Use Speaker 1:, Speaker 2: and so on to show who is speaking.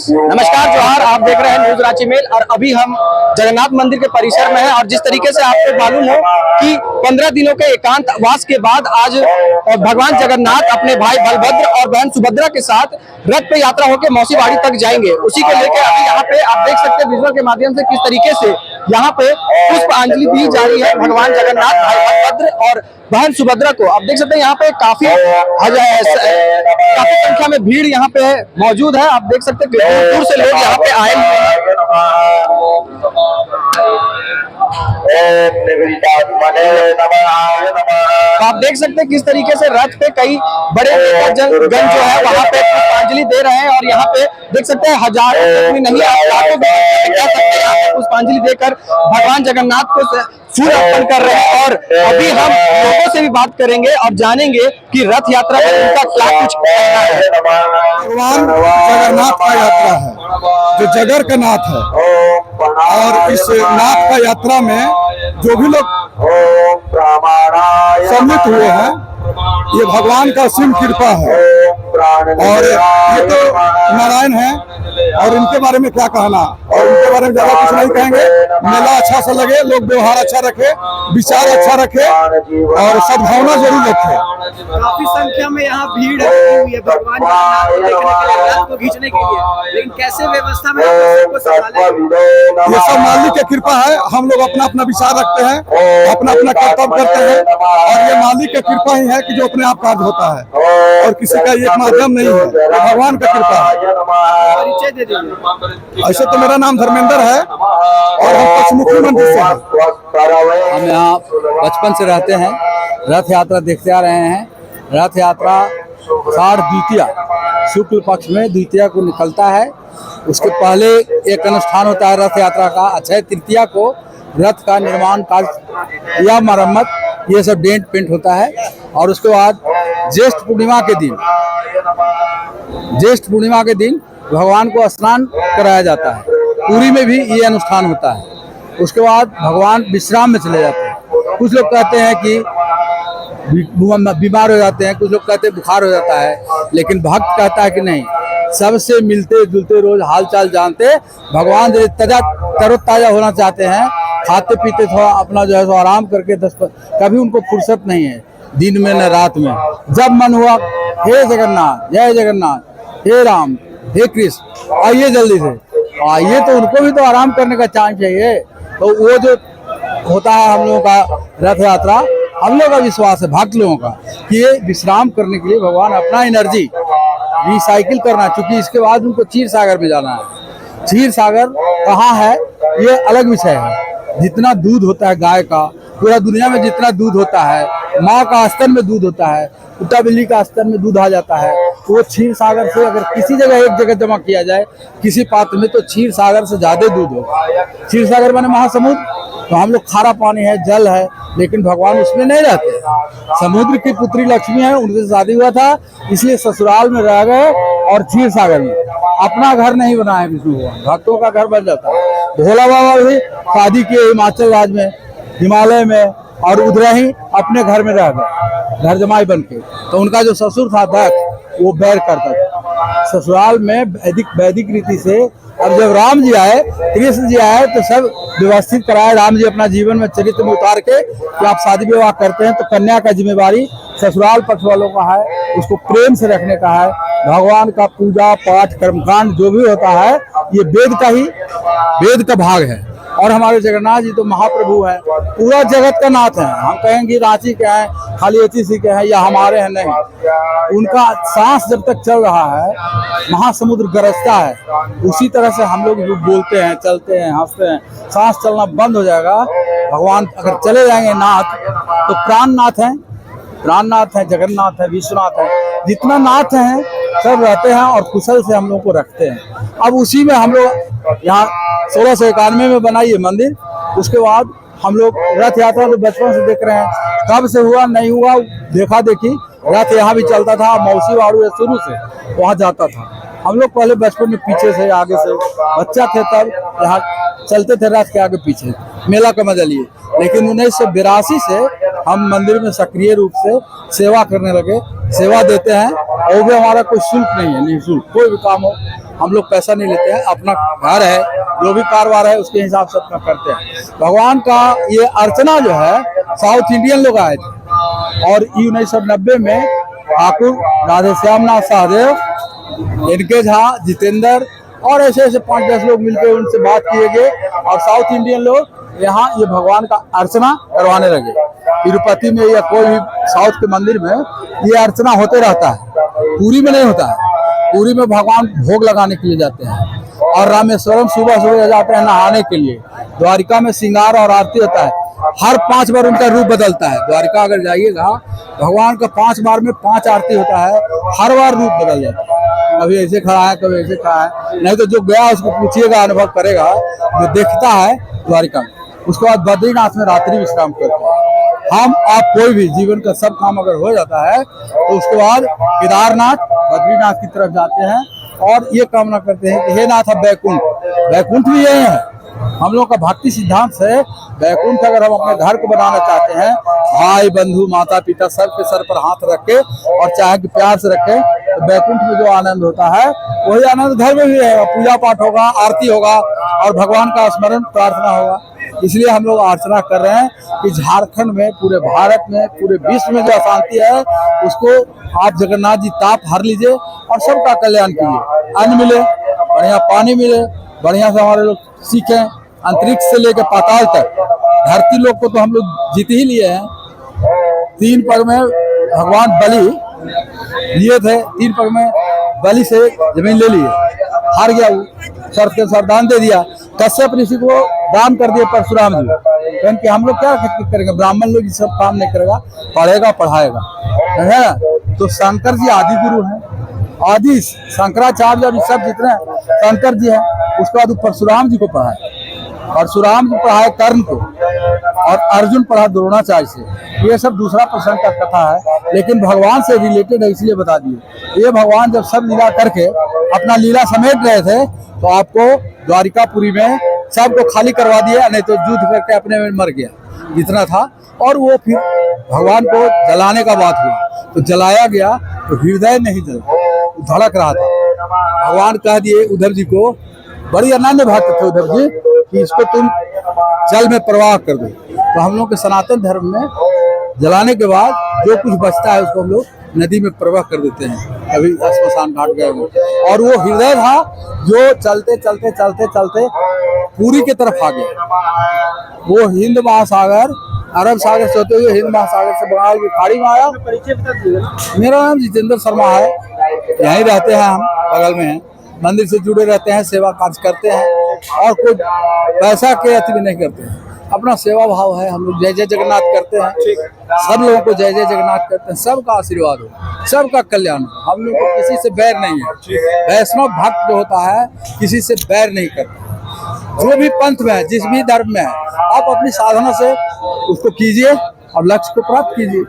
Speaker 1: नमस्कार जोहार, आप देख रहे हैं न्यूज रांची मेल। और अभी हम जगन्नाथ मंदिर के परिसर में हैं और जिस तरीके से आपको मालूम हो कि 15 दिनों के एकांतवास के बाद आज भगवान जगन्नाथ अपने भाई बलभद्र और बहन सुभद्रा के साथ रथ पे यात्रा होकर मौसीवाड़ी तक जाएंगे। उसी को लेकर अभी यहाँ पे आप देख सकते हैं विजुअल के माध्यम से किस तरीके से यहाँ पे पुष्पांजलि दी जा रही है भगवान जगन्नाथ, भाई बलभद्र और बहन सुभद्रा को। आप देख सकते हैं यहाँ पे काफी संख्या में भीड़ यहाँ पे मौजूद है। आप देख सकते हैं दूर दूर से लोग यहाँ पे आए हुए हैं। तो आप देख सकते हैं किस तरीके से रथ पे कई बड़े जन जो है वहाँ पे पुष्पांजलि दे रहे हैं। और यहाँ पे देख सकते हैं हजारों नहीं लाखों कह सकते हैं यहाँ पे पुष्पांजलि देकर भगवान जगन्नाथ को फूल अर्पण कर रहे हैं। और अभी हम लोगों से भी बात करेंगे और जानेंगे कि रथ यात्रा में उनका क्या कुछ कहना है।
Speaker 2: भगवान जगन्नाथ का यात्रा है जो जगर का नाथ है, और इस नाथ का यात्रा में जो भी लोग सम्मिलित हुए हैं ये भगवान का असीम कृपा है। और ये तो नारायण है और इनके बारे में क्या कहना, और इनके बारे में ज्यादा कुछ नहीं कहेंगे। मेला अच्छा सा लगे, लोग व्यवहार अच्छा रखे, विचार अच्छा रखे और सद्भावना जरूर रखे।
Speaker 1: काफी संख्या में यहाँ भीड़ हुई है भगवान जगन्नाथ को देखने के लिए, रथ को खींचने के लिए, लेकिन कैसे व्यवस्था में सबको संभाले?
Speaker 2: ये सब मालिक की कृपा है। हम लोग अपना अपना विचार रखते हैं, अपना अपना कर्तव्य करते हैं, और ये मालिक की कृपा ही है कि जो अपने आप कार्य होता है और किसी का ये माध्यम नहीं है, ये भगवान का कृपा है।
Speaker 1: परिचय दे दीजिए।
Speaker 2: ऐसे तो मेरा नाम धर्मेंद्र है और हम पचमुखी मंदिर से हैं।
Speaker 3: हम यहाँ बचपन से रहते हैं, रथ यात्रा देखते आ रहे हैं। रथ यात्रा शारद द्वितीया शुक्ल पक्ष में द्वितीया को निकलता है। उसके पहले एक अनुष्ठान होता है रथ यात्रा का। अक्षय तृतीया को रथ का निर्माण कार्य या मरम्मत ये सब डेंट पेंट होता है। और उसके बाद ज्येष्ठ पूर्णिमा के दिन भगवान को स्नान कराया जाता है। पुरी में भी ये अनुष्ठान होता है। उसके बाद भगवान विश्राम में चले जाते हैं। कुछ लोग कहते हैं कि बीमार हो जाते हैं, कुछ लोग कहते हैं बुखार हो जाता है, लेकिन भक्त कहता है कि नहीं, सबसे मिलते जुलते रोज हालचाल जानते भगवान जो तरोताजा होना चाहते हैं, खाते पीते थोड़ा अपना जो है सो आराम करके कभी उनको फुर्सत नहीं है दिन में न रात में। जब मन हुआ हे जगन्नाथ, जय जगन्नाथ, हे राम, हे कृष्ण, आइए जल्दी से आइए, तो उनको भी तो आराम करने का चांस चाहिए। तो वो जो होता है हम लोगों का रथ यात्रा, हम लोगों का विश्वास है भक्त लोगों का कि ये विश्राम करने के लिए भगवान अपना एनर्जी रिसाइकिल करना, क्योंकि इसके बाद उनको क्षीर सागर में जाना है। क्षीर सागर कहाँ है ये अलग विषय है। जितना दूध होता है गाय का, पूरा दुनिया में जितना दूध होता है, माँ का स्तन में दूध होता है, कुत्ता बिल्ली का स्तन में दूध आ जाता है, तो वो क्षीर सागर से अगर किसी जगह एक जगह जमा किया जाए किसी पात्र में, तो क्षीर सागर से ज्यादा दूध हो। क्षीर सागर माने महासमुद्र। तो हम लोग खारा पानी है, जल है, लेकिन भगवान उसमें नहीं रहते। समुद्र की पुत्री लक्ष्मी है, उनसे शादी हुआ था, इसलिए ससुराल में रह गए और क्षीर सागर में अपना घर नहीं बना है विष्णु भगवान, भक्तों का घर बन जाता है। भोला बाबा भी शादी किए हिमाचल राज्य में, हिमालय में, और उधर ही अपने घर में रह गए, घर जमाई बन के। तो उनका जो ससुर था दक्ष, वो बैर करता था ससुराल में वैदिक रीति से। अब जब राम जी आए, कृष्ण जी आए, तो सब व्यवस्थित कराए। राम जी अपना जीवन में चरित्र में उतार के कि आप शादी विवाह करते हैं तो कन्या का जिम्मेवारी ससुराल पक्ष वालों का है, उसको प्रेम से रखने का है। भगवान का पूजा पाठ कर्मकांड जो भी होता है ये वेद का भाग है। और हमारे जगन्नाथ जी तो महाप्रभु हैं, पूरा जगत का नाथ है। हम कहेंगे रांची के हैं, खाली एचसी के हैं या हमारे हैं, नहीं। उनका सांस जब तक चल रहा है, महासमुद्र गरजता है, उसी तरह से हम लोग बोलते हैं, चलते हैं, हंसते हैं। सांस चलना बंद हो जाएगा, भगवान अगर चले जाएंगे नाथ, तो प्राणनाथ है, जगन्नाथ है, विश्वनाथ है, जितना नाथ हैं सब रहते हैं और कुशल से हम लोग को रखते हैं। अब उसी में हम लोग यहाँ 1691 में बनाई है मंदिर। उसके बाद हम लोग रथ यात्रा तो बचपन से देख रहे हैं, कब से हुआ नहीं हुआ देखा देखी। रथ यहाँ भी चलता था, मौसीवाड़ी शुरू से वहाँ जाता था। हम लोग पहले बचपन में पीछे से, आगे से बच्चा थे तब यहाँ चलते थे रथ के आगे पीछे, मेला का मजा लिए। लेकिन 1982 से हम मंदिर में सक्रिय रूप से सेवा करने लगे, सेवा देते हैं। और भी हमारा कोई शुल्क नहीं है, निःशुल्क कोई भी काम हो हम लोग पैसा नहीं लेते हैं, अपना घर है, जो भी कारोबार है उसके हिसाब से अपना करते हैं। भगवान का ये अर्चना जो है साउथ इंडियन लोग आए थे और 1990 में ठाकुर राधेश्याम नाथ सहदेव, इनके झा, जितेंद्र और ऐसे ऐसे 5-10 लोग मिलकर उनसे बात किए गए और साउथ इंडियन लोग यहाँ ये भगवान का अर्चना करवाने लगे। तिरुपति में या कोई भी साउथ के मंदिर में ये अर्चना होते रहता है, पूरी में नहीं होता है। पूरी में भगवान भोग लगाने के लिए जाते हैं और रामेश्वरम सुबह सुबह जाते हैं नहाने के लिए। द्वारिका में श्रृंगार और आरती होता है, हर 5 बार उनका रूप बदलता है। द्वारिका अगर जाइएगा भगवान का 5 बार में 5 आरती होता है, हर बार रूप बदल जाता है। कभी ऐसे खड़ा है, कभी ऐसे खड़ा है, नहीं तो जो गया उसको पूछिएगा, अनुभव करेगा, जो देखता है द्वारिका में। उसके बाद बद्रीनाथ में रात्रि विश्राम करते हैं। हम आप कोई भी जीवन का सब काम अगर हो जाता है तो उसके बाद केदारनाथ बद्रीनाथ की तरफ जाते हैं और ये कामना करते हैं कि हे नाथ अब बैकुंठ, बैकुंठ भी यही है। हम लोग का भक्ति सिद्धांत से बैकुंठ अगर हम अपने घर को बनाना चाहते हैं, भाई बंधु माता पिता सब के सर पर हाथ रख के और चाहे कि प्यार से रखें, तो बैकुंठ में जो आनंद होता है वही आनंद घर में भी है। पूजा पाठ होगा, आरती होगा और भगवान का स्मरण प्रार्थना होगा। इसलिए हम लोग अर्चना कर रहे हैं कि झारखंड में, पूरे भारत में, पूरे विश्व में जो अशांति है उसको आप जगन्नाथ जी ताप हर लीजिए और सबका कल्याण कीजिए। अन्न मिले, बढ़िया पानी मिले, बढ़िया से हमारे लोग सीखें, अंतरिक्ष से लेकर पाताल तक। धरती लोग को तो हम लोग जीत ही लिए हैं। 3 पग में भगवान बलि लिए थे, 3 पग में बलि से जमीन ले लिए, हार गया वो, सर के सर दान दे दिया। कश्यप ऋषि को दान कर दिए परशुराम जी, क्योंकि हम लोग क्या करेंगे, ब्राह्मण लोग ये सब काम नहीं करेगा, पढ़ेगा पढ़ाएगा, है ना। तो शंकर जी आदि गुरु हैं, आदि शंकराचार्य और सब जितने शंकर जी हैं। उसके बाद परशुराम जी को पढ़ाए, परशुराम जी पढ़ाए कर्ण को और अर्जुन पढ़ा द्रोणाचार्य से। ये सब दूसरा प्रसंग का कथा है, लेकिन भगवान से रिलेटेड है इसलिए बता दिए। ये भगवान जब सब लीला करके अपना लीला समेट रहे थे तो आपको द्वारिकापुरी में सबको खाली करवा दिया, नहीं तो युद्ध करके अपने में मर गया जितना था। और वो फिर भगवान को जलाने का बात हुआ तो जलाया गया तो हृदय नहीं जला, धड़क रहा था। भगवान कह दिए उद्धव जी को, बड़ी अनन्य भक्त थे उद्धव जी, कि इसको तुम जल में प्रवाह कर दो। तो हम लोग के सनातन धर्म में जलाने के बाद जो कुछ बचता है उसको हम लोग नदी में प्रवाह कर देते हैं। कभी श्मशान घाट गए हुए, और वो हृदय था जो चलते चलते चलते चलते पूरी की तरफ आ गया। वो हिंद महासागर, अरब सागर से होते हुए हिंद महासागर से बंगाल की खाड़ी में आया। मेरा नाम जितेंद्र शर्मा है, यहीं रहते हैं, हम बगल में हैं, मंदिर से जुड़े रहते हैं, सेवा कार्य करते हैं और कोई पैसा के अति भी नहीं करते हैं। अपना सेवा भाव है। हम लोग जय जय जगन्नाथ करते हैं, सब लोगों को जय जय जगन्नाथ करते हैं। सबका आशीर्वाद हो, सबका कल्याण हो। हम लोग को किसी से बैर नहीं है। वैष्णव भक्त जो होता है किसी से बैर नहीं करता। जो भी पंथ में है, जिस भी धर्म में है, आप अपनी साधना से उसको कीजिए और लक्ष्य को प्राप्त कीजिए।